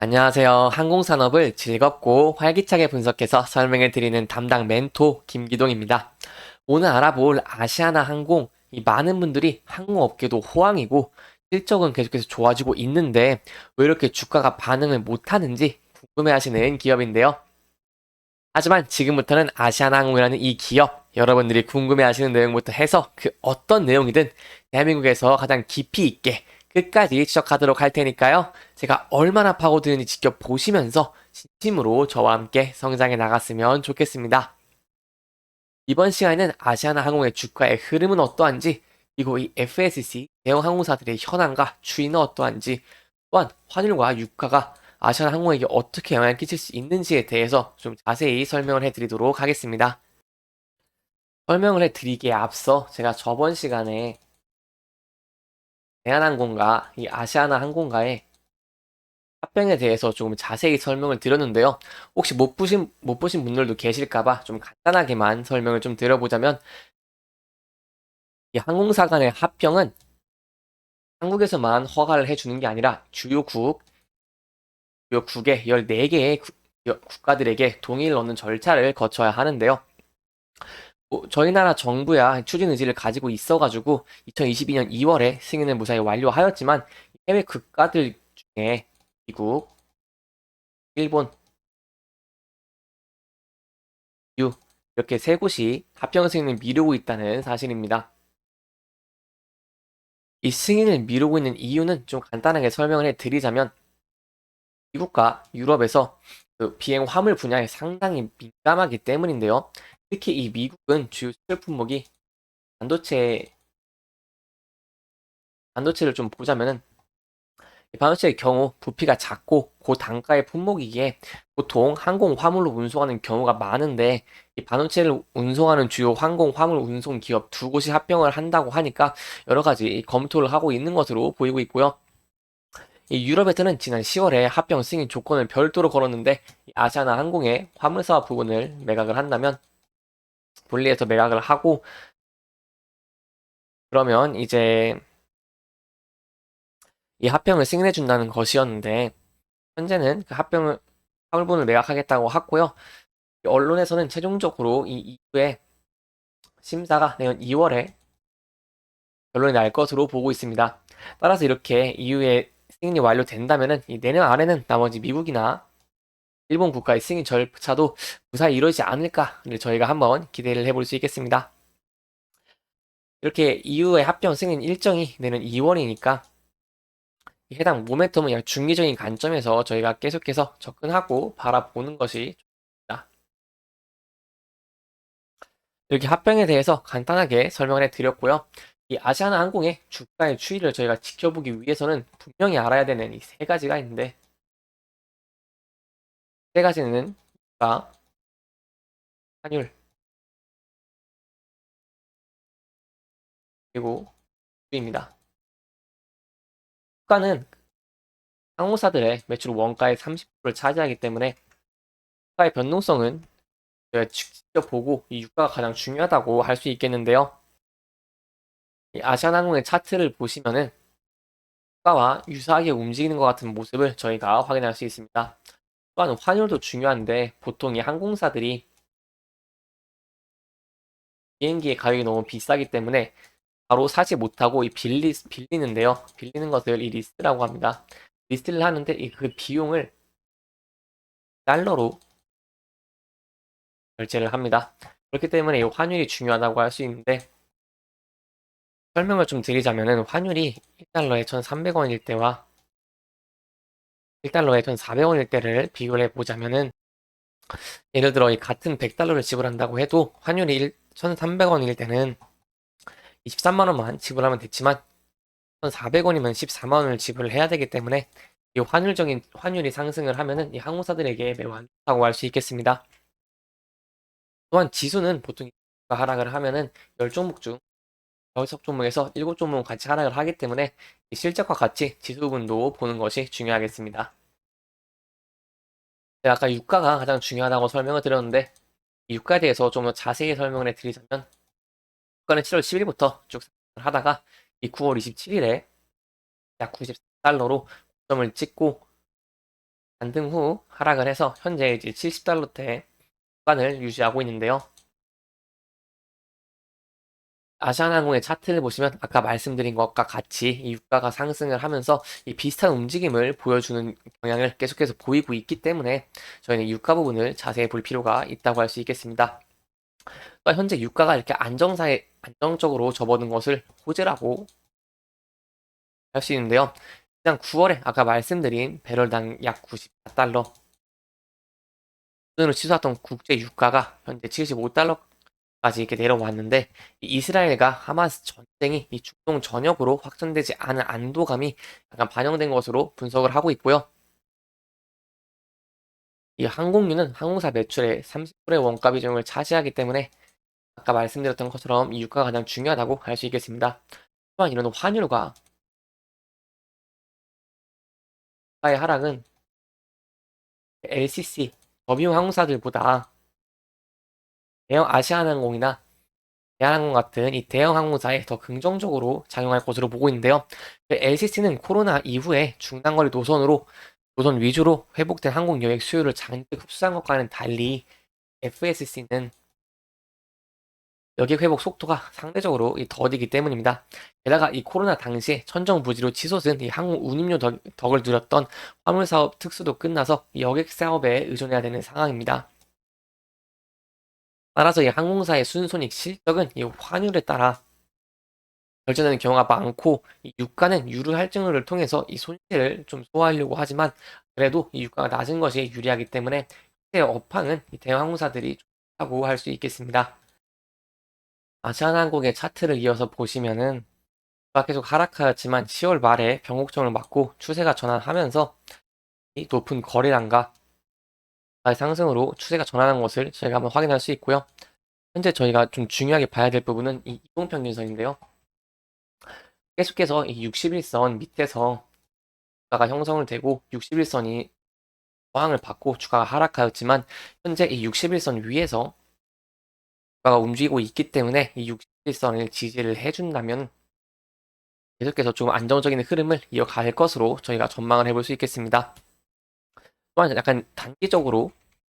안녕하세요. 항공산업을 즐겁고 활기차게 분석해서 설명해 드리는 담당 멘토 김기동입니다. 오늘 알아볼 아시아나 항공, 이 많은 분들이 항공업계도 호황이고 실적은 계속해서 좋아지고 있는데 왜 이렇게 주가가 반응을 못하는지 궁금해하시는 기업인데요. 하지만 지금부터는 아시아나 항공이라는 이 기업, 여러분들이 궁금해하시는 내용부터 해서 그 어떤 내용이든 대한민국에서 가장 깊이 있게 끝까지 지적하도록 할 테니까요. 제가 얼마나 파고드는지 직접 보시면서 진심으로 저와 함께 성장해 나갔으면 좋겠습니다. 이번 시간에는 아시아나 항공의 주가의 흐름은 어떠한지, 그리고 이 FSC 대형 항공사들의 현황과 추이는 어떠한지, 또한 환율과 유가가 아시아나 항공에게 어떻게 영향을 끼칠 수 있는지에 대해서 좀 자세히 설명을 해드리도록 하겠습니다. 설명을 해드리기에 앞서 제가 저번 시간에 대한항공과 이 아시아나 항공과의 합병에 대해서 조금 자세히 설명을 드렸는데요. 혹시 못 보신 분들도 계실까봐 좀 간단하게만 설명을 좀 드려보자면, 이 항공사 간의 합병은 한국에서만 허가를 해주는 게 아니라 주요국의 14개의 국가들에게 동의를 얻는 절차를 거쳐야 하는데요. 저희 나라 정부야 추진 의지를 가지고 있어가지고 2022년 2월에 승인을 무사히 완료하였지만, 해외 국가들 중에 미국, 일본, 유 이렇게 세 곳이 합병 승인을 미루고 있다는 사실입니다. 이 승인을 미루고 있는 이유는 좀 간단하게 설명을 해드리자면, 미국과 유럽에서 그 비행 화물 분야에 상당히 민감하기 때문인데요. 특히 이 미국은 주요 수출 품목이 반도체, 반도체를 좀 보자면은, 이 반도체의 경우 부피가 작고 고단가의 품목이기에 보통 항공 화물로 운송하는 경우가 많은데, 이 반도체를 운송하는 주요 항공 화물 운송 기업 두 곳이 합병을 한다고 하니까 여러 가지 검토를 하고 있는 것으로 보이고 있고요. 이 유럽에서는 지난 10월에 합병 승인 조건을 별도로 걸었는데, 이 아시아나 항공의 화물 사업 부분을 매각을 한다면 분리해서 매각을 하고, 그러면 이제 이 합병을 승인해 준다는 것이었는데, 현재는 그 합병을 화물분을 매각하겠다고 하고요. 언론에서는 최종적으로 이 이후에 심사가 내년 2월에 결론이 날 것으로 보고 있습니다. 따라서 이렇게 이후에 승인이 완료된다면은 이 내년 안에는 나머지 미국이나 일본 국가의 승인 절차도 무사히 이루어지지 않을까를 저희가 한번 기대를 해볼 수 있겠습니다. 이렇게 이후에 합병 승인 일정이 내년 2월이니까 해당 모멘텀은 그냥 중기적인 관점에서 저희가 계속해서 접근하고 바라보는 것이 좋습니다. 이렇게 합병에 대해서 간단하게 설명을 해드렸고요. 이 아시아나 항공의 주가의 추이를 저희가 지켜보기 위해서는 분명히 알아야 되는 이 세 가지가 있는데, 세 가지는 주가, 환율, 그리고 추이입니다. 주가는 항공사들의 매출 원가의 30%를 차지하기 때문에 주가의 변동성은 저희가 직접 보고 이 유가가 가장 중요하다고 할 수 있겠는데요. 이 아시아나항공의 차트를 보시면은 주가와 유사하게 움직이는 것 같은 모습을 저희가 확인할 수 있습니다. 또한 환율도 중요한데, 보통 이 항공사들이 비행기의 가격이 너무 비싸기 때문에 바로 사지 못하고 빌리는데요. 빌리는 것을 이 리스트라고 합니다. 리스트를 하는데 그 비용을 달러로 결제를 합니다. 그렇기 때문에 이 환율이 중요하다고 할 수 있는데, 설명을 좀 드리자면은 환율이 1달러에 1,300원일 때와 1달러에 1,400원일 때를 비교를 해보자면은, 예를 들어 이 같은 100달러를 지불한다고 해도 환율이 1,300원일 때는 23만 원만 지불하면 됐지만 1,400원이면 14만 원을 지불을 해야 되기 때문에 이 환율이 상승을 하면은 이 항공사들에게 매우 안 좋다고 할 수 있겠습니다. 또한 지수는 보통 하락을 하면은 10종목 중 6종목에서 7종목은 같이 하락을 하기 때문에 이 실적과 같이 지수 부분도 보는 것이 중요하겠습니다. 제가 아까 유가가 가장 중요하다고 설명을 드렸는데, 이 유가에 대해서 좀 더 자세히 설명을 해드리자면, 유가는 7월 10일부터 쭉 상승을 하다가 이 9월 27일에 약 94달러로 고점을 찍고 반등 후 하락을 해서 현재 이제 70달러대 구간을 유지하고 있는데요. 아시아나항공의 차트를 보시면 아까 말씀드린 것과 같이 이 유가가 상승을 하면서 이 비슷한 움직임을 보여주는 경향을 계속해서 보이고 있기 때문에 저희는 유가 부분을 자세히 볼 필요가 있다고 할 수 있겠습니다. 또한 현재 유가가 이렇게 안정적으로 접어든 것을 호재라고 할 수 있는데요. 일단 9월에 아까 말씀드린 배럴당 약 94달러 수준으로 치솟았던 국제 유가가 현재 75달러까지 이렇게 내려왔는데 이스라엘과 하마스 전쟁이 이 중동 전역으로 확전되지 않은 안도감이 약간 반영된 것으로 분석을 하고 있고요. 이 항공유는 항공사 매출의 30%의 원가 비중을 차지하기 때문에 아까 말씀드렸던 것처럼 이 유가가 가장 중요하다고 할 수 있겠습니다. 또한 이런 환율과 유가의 하락은 LCC, 법인 항공사들보다 대형 아시아나항공이나 대한항공 같은 이 대형 항공사에 더 긍정적으로 작용할 것으로 보고 있는데요. LCC는 코로나 이후에 중단거리 노선 위주로 회복된 항공 여객 수요를 잔뜩 흡수한 것과는 달리 FSC는 여객 회복 속도가 상대적으로 더디기 때문입니다. 게다가 이 코로나 당시에 천정부지로 치솟은 이 항공 운임료 덕을 누렸던 화물사업 특수도 끝나서 이 여객 사업에 의존해야 되는 상황입니다. 따라서 이 항공사의 순손익 실적은 이 환율에 따라 결정되는 경우가 많고 이 유가는 유류 할증을 통해서 이 손실을 좀 소화하려고 하지만 그래도 이 유가가 낮은 것이 유리하기 때문에 현재 업황은 이 대형 항공사들이 좋다고 할 수 있겠습니다. 아시아나항공의 차트를 이어서 보시면은 유가가 계속 하락하였지만 10월 말에 변곡점을 맞고 추세가 전환하면서 이 높은 거래량과 상승으로 추세가 전환한 것을 저희가 한번 확인할 수 있고요. 현재 저희가 좀 중요하게 봐야 될 부분은 이 이동평균선인데요. 계속해서 이 61선 밑에서 주가가 형성을 되고 61선이 저항을 받고 주가가 하락하였지만 현재 이 61선 위에서 주가가 움직이고 있기 때문에 이 61선을 지지를 해준다면 계속해서 좀 안정적인 흐름을 이어갈 것으로 저희가 전망을 해볼 수 있겠습니다. 또한 약간 단기적으로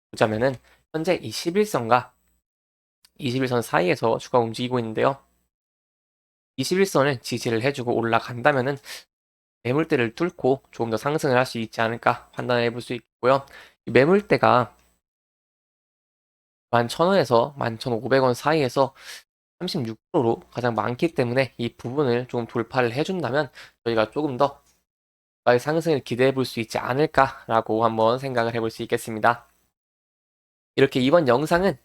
보자면은 현재 이 11선과 21선 사이에서 주가가 움직이고 있는데요. 21선을 지지를 해주고 올라간다면은 매물대를 뚫고 조금 더 상승을 할 수 있지 않을까 판단해 볼 수 있고요. 매물대가 11,000원에서 11,500원 사이에서 36%로 가장 많기 때문에 이 부분을 좀 돌파를 해준다면 저희가 조금 더 상승을 기대해 볼 수 있지 않을까라고 한번 생각을 해볼 수 있겠습니다. 이렇게 이번 영상은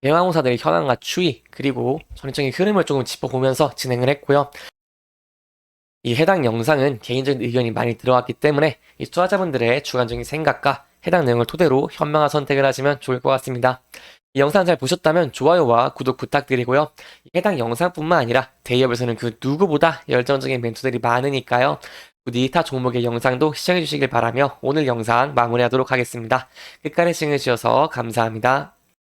대형항공사들의 현황과 추이 그리고 전체적인 흐름을 조금 짚어보면서 진행을 했고요. 이 해당 영상은 개인적인 의견이 많이 들어왔기 때문에 이 투자자분들의 주관적인 생각과 해당 내용을 토대로 현명한 선택을 하시면 좋을 것 같습니다. 이 영상 잘 보셨다면 좋아요와 구독 부탁드리고요. 해당 영상뿐만 아니라 대기업에서는 그 누구보다 열정적인 멘토들이 많으니까요. 부디 타 종목의 영상도 시청해 주시길 바라며 오늘 영상 마무리하도록 하겠습니다. 끝까지 시청해 주셔서 감사합니다.